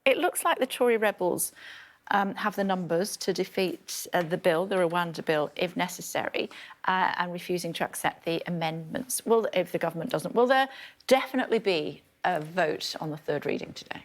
It looks like the Tory rebels have the numbers to defeat the bill, the Rwanda Bill, if necessary, and refusing to accept the amendments. If the government doesn't, will there definitely be a vote on the third reading today?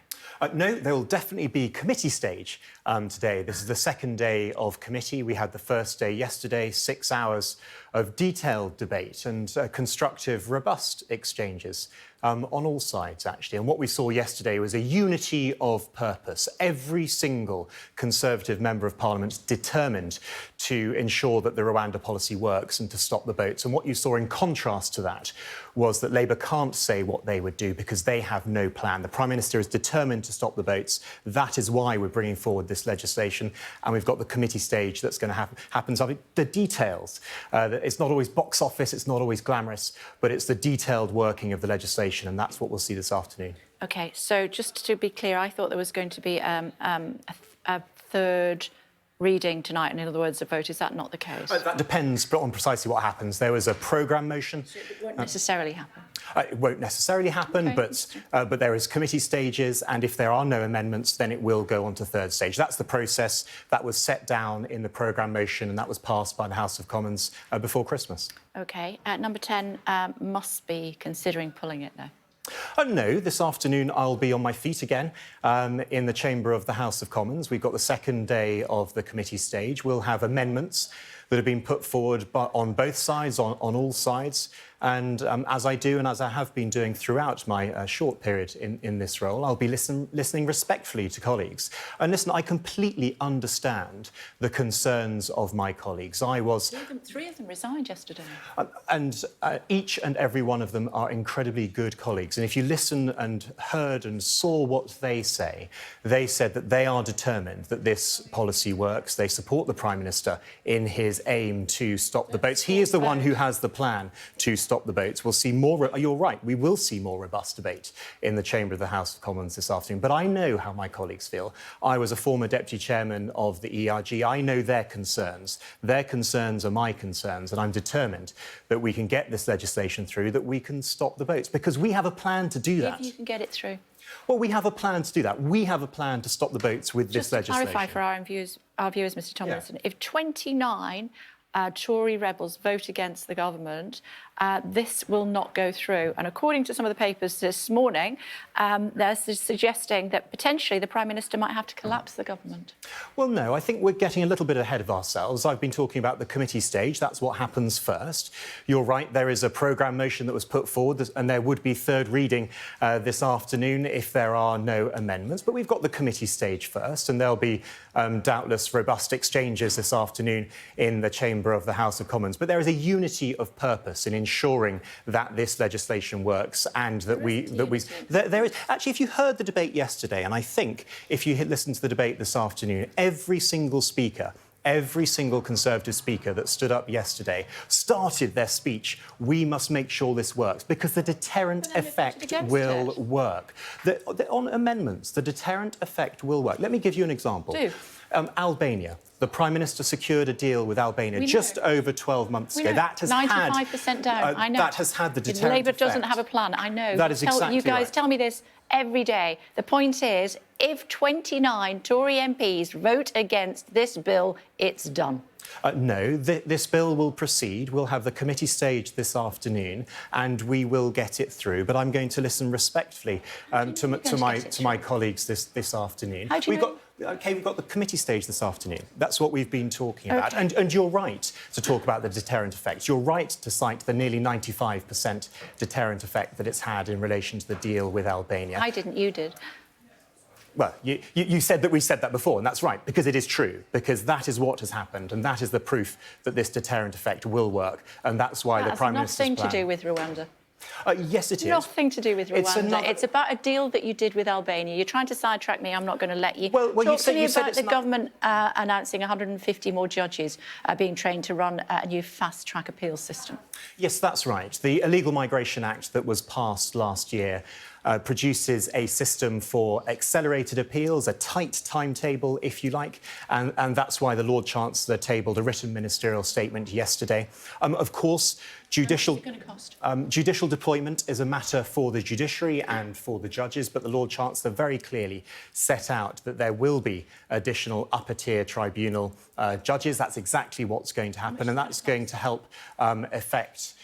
No, there will definitely be committee stage today. This is the second day of committee. We had the first day yesterday, 6 hours of detailed debate and constructive, robust exchanges on all sides, actually. And what we saw yesterday was a unity of purpose. Every single Conservative Member of Parliament determined to ensure that the Rwanda policy works and to stop the boats. And what you saw in contrast to that was that Labour can't say what they would do because they have no plan. The Prime Minister is determined to stop the boats. That is why we're bringing forward this legislation. And we've got the committee stage that's going to happen. So the details, it's not always box office, it's not always glamorous, but it's the detailed working of the legislation. And that's what we'll see this afternoon. OK, so just to be clear, I thought there was going to be a third reading tonight, and in other words, a vote. Is that not the case? That depends on precisely what happens. There was a programme motion. So it won't necessarily happen? It won't necessarily happen, okay. but there is committee stages, and if there are no amendments, then it will go on to third stage. That's the process that was set down in the programme motion, and that was passed by the House of Commons before Christmas. OK. Number 10 must be considering pulling it, though. No, this afternoon I'll be on my feet again in the chamber of the House of Commons. We've got the second day of the committee stage. We'll have amendments that have been put forward on both sides, on all sides. And as I do and as I have been doing throughout my short period in this role, I'll be listening respectfully to colleagues. And listen, I completely understand the concerns of my colleagues. Three of them resigned yesterday. And each and every one of them are incredibly good colleagues. And if you listen and heard and saw what they say, they said that they are determined that this policy works. They support the Prime Minister in his aim to stop the boats. He is the one who has the plan to stop the boats. We'll see more. You're right. We will see more robust debate in the chamber of the House of Commons this afternoon. But I know how my colleagues feel. I was a former deputy chairman of the ERG. I know their concerns. Their concerns are my concerns, and I'm determined that we can get this legislation through, that we can stop the boats, because we have a plan to do that. If you can get it through. Well, we have a plan to do that. We have a plan to stop the boats with this legislation. Just to clarify for our viewers, Mr Tomlinson, if 29 Tory rebels vote against the government, this will not go through. And according to some of the papers this morning, they're suggesting that potentially the Prime Minister might have to collapse the government. Well, no, I think we're getting a little bit ahead of ourselves. I've been talking about the committee stage. That's what happens first. You're right, there is a programme motion that was put forward, and there would be third reading this afternoon if there are no amendments. But we've got the committee stage first, and there'll be doubtless robust exchanges this afternoon in the chamber of the House of Commons. But there is a unity of purpose in ensuring that this legislation works, and that there is actually, if you heard the debate yesterday, and I think if you listened to the debate this afternoon, every single Conservative speaker that stood up yesterday started their speech, we must make sure this works, because the deterrent effect will work. On amendments, the deterrent effect will work. Let me give you an example. Albania. The Prime Minister secured a deal with Albania just over 12 months ago. That has 95% down, I know. That has had the deterrent effect. Labour doesn't have a plan, I know. That is exactly You guys right. tell me this every day. The point is, if 29 Tory MPs vote against this bill, it's done. No, this bill will proceed. We'll have the committee stage this afternoon, and we will get it through. But I'm going to listen respectfully to my colleagues this afternoon. How do you know? We've got the committee stage this afternoon. That's what we've been talking about. And you're right to talk about the deterrent effect. You're right to cite the nearly 95% deterrent effect that it's had in relation to the deal with Albania. I didn't, you did. Well, you said that we said that before, and that's right, because it is true, because that is what has happened, and that is the proof that this deterrent effect will work, and that's why the Prime Minister's plan... Nothing to do with Rwanda. Yes, it is. Nothing to do with Rwanda. It's about a deal that you did with Albania. You're trying to sidetrack me. I'm not going to let you. Talk to me about the government announcing 150 more judges being trained to run a new fast-track appeals system. Yes, that's right. The Illegal Migration Act that was passed last year produces a system for accelerated appeals, a tight timetable, if you like, and that's why the Lord Chancellor tabled a written ministerial statement yesterday. Of course, Judicial, What's it going to cost? Judicial deployment is a matter for the judiciary and for the judges, but the Lord Chancellor very clearly set out that there will be additional upper-tier tribunal judges. That's exactly what's going to happen, and that's going to help affect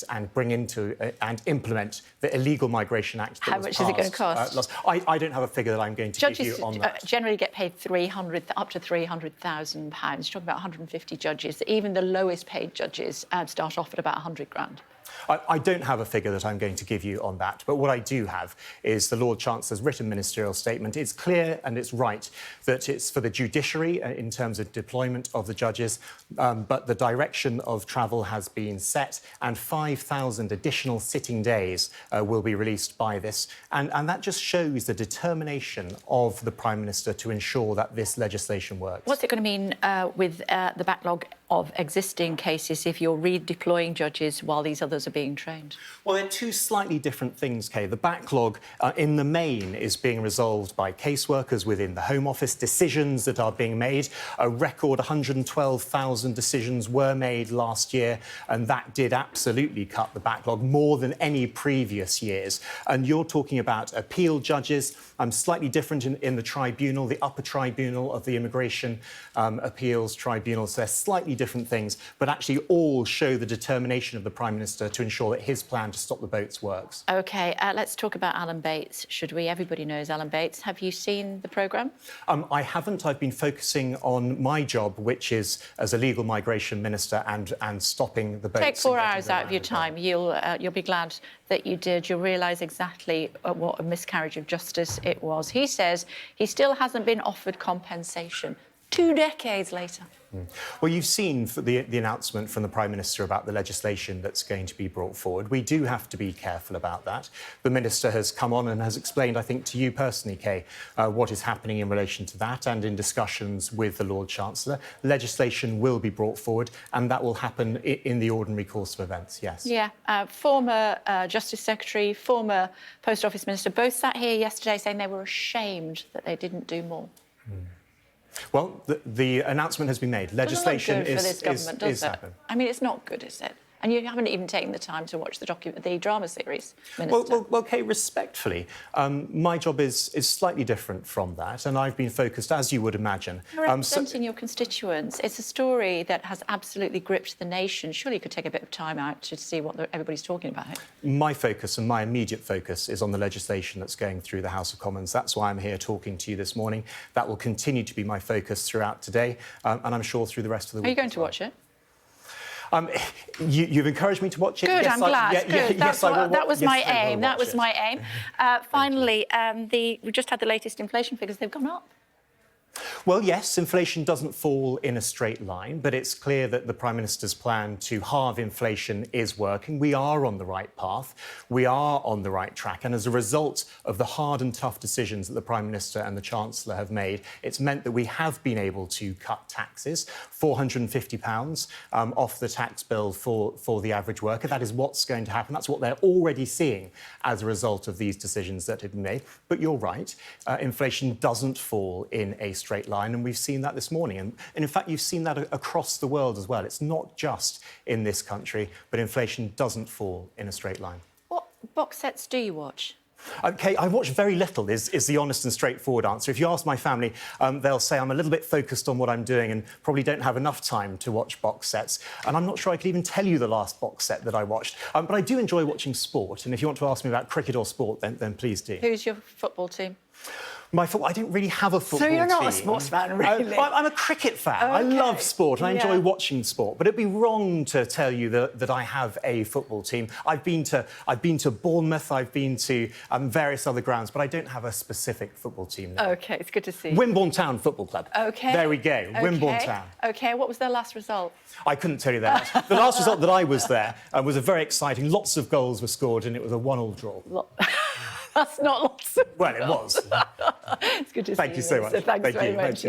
and bring into and implement the Illegal Migration Act. How much is it going to cost? I don't have a figure that I'm going to give you on that. Judges generally get paid up to £300,000. You're talking about 150 judges. Even the lowest paid judges start off at about 100 grand. I don't have a figure that I'm going to give you on that, but what I do have is the Lord Chancellor's written ministerial statement. It's clear and it's right that it's for the judiciary in terms of deployment of the judges, but the direction of travel has been set and 5,000 additional sitting days will be released by this. And that just shows the determination of the Prime Minister to ensure that this legislation works. What's it going to mean with the backlog of existing cases if you're redeploying judges while these others are being trained? Well, they're two slightly different things, Kay. The backlog, in the main, is being resolved by caseworkers within the Home Office, decisions that are being made. A record 112,000 decisions were made last year, and that did absolutely cut the backlog more than any previous years. And you're talking about appeal judges, slightly different in the tribunal, the upper tribunal of the Immigration Appeals Tribunal. So they're slightly different things, but actually all show the determination of the Prime Minister to ensure that his plan to stop the boats works. OK, let's talk about Alan Bates, should we? Everybody knows Alan Bates. Have you seen the programme? I haven't. I've been focusing on my job, which is as a legal migration minister and stopping the boats. Take 4 hours out of your time. You'll be glad that you did. You'll realise exactly what a miscarriage of justice it was. He says he still hasn't been offered compensation 2 decades later. Well, you've seen the announcement from the Prime Minister about the legislation that's going to be brought forward. We do have to be careful about that. The Minister has come on and has explained, I think, to you personally, Kay, what is happening in relation to that, and in discussions with the Lord Chancellor. Legislation will be brought forward, and that will happen in the ordinary course of events, yes. Yeah. Former Justice Secretary, former Post Office Minister, both sat here yesterday saying they were ashamed that they didn't do more. Well, the announcement has been made. Legislation doesn't look good for this government, does it? happening. I mean, it's not good, is it? And you haven't even taken the time to watch the drama series, Minister. Well, Kay, respectfully, my job is slightly different from that, and I've been focused, as you would imagine. You're representing your constituents. It's a story that has absolutely gripped the nation. Surely you could take a bit of time out to see what everybody's talking about. My focus and my immediate focus is on the legislation that's going through the House of Commons. That's why I'm here talking to you this morning. That will continue to be my focus throughout today, and I'm sure through the rest of the week. Are you going to watch it? You've encouraged me to watch it. Good, yes, I'm glad. Good. Yes, I will. That was my aim. That was it. my aim. Finally, we just had the latest inflation figures. They've gone up. Well, yes, inflation doesn't fall in a straight line, but it's clear that the Prime Minister's plan to halve inflation is working. We are on the right path. We are on the right track. And as a result of the hard and tough decisions that the Prime Minister and the Chancellor have made, it's meant that we have been able to cut taxes, £450 off the tax bill for the average worker. That is what's going to happen. That's what they're already seeing as a result of these decisions that have been made. But you're right, inflation doesn't fall in a straight line, and we've seen that this morning. And in fact, you've seen that across the world as well. It's not just in this country, but inflation doesn't fall in a straight line. What box sets do you watch? OK, I watch very little, is the honest and straightforward answer. If you ask my family, they'll say I'm a little bit focused on what I'm doing and probably don't have enough time to watch box sets. And I'm not sure I could even tell you the last box set that I watched. But I do enjoy watching sport. And if you want to ask me about cricket or sport, then please do. Who's your football team? I don't really have a football team. So you're not a sports fan, really? I'm a cricket fan. Okay. I love sport and I enjoy watching sport. But it'd be wrong to tell you that I have a football team. I've been to Bournemouth, I've been to various other grounds, but I don't have a specific football team now. OK, it's good to see. Wimborne Town Football Club. OK. There we go, okay. Wimborne Town. OK, what was their last result? I couldn't tell you that. The last result that I was there was a very exciting, lots of goals were scored and it was a 1-1 draw. That's not lots of Well, it was. It's good to see you. Thank you so much. Thanks very much.